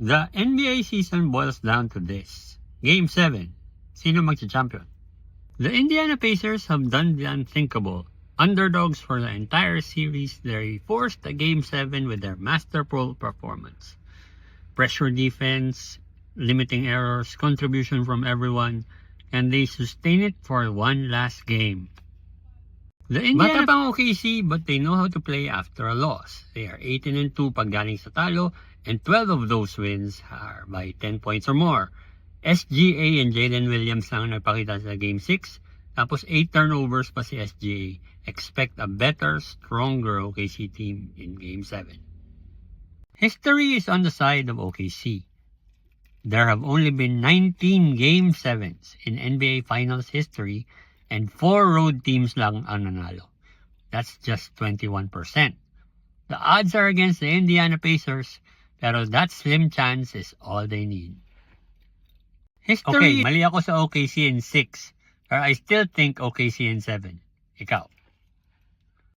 The NBA season boils down to this. Game 7. Sino magcha-champion? The Indiana Pacers have done the unthinkable. Underdogs for the entire series, they forced a Game 7 with their masterful performance. Pressure defense, limiting errors, contribution from everyone, and they sustain it for one last game. The Indiana pang OKC, but they know how to play after a loss. They are 18-2 pag galing sa talo, and 12 of those wins are by 10 points or more. SGA and Jalen Williams lang nagpakita sa Game 6, tapos 8 turnovers pa si SGA. Expect a better, stronger OKC team in Game 7. History is on the side of OKC. There have only been 19 Game 7s in NBA Finals history, and 4 road teams lang ang nanalo. That's just 21%. The odds are against the Indiana Pacers, pero that slim chance is all they need. History. Okay, mali ako sa OKC in 6, but I still think OKC in 7. Ikaw?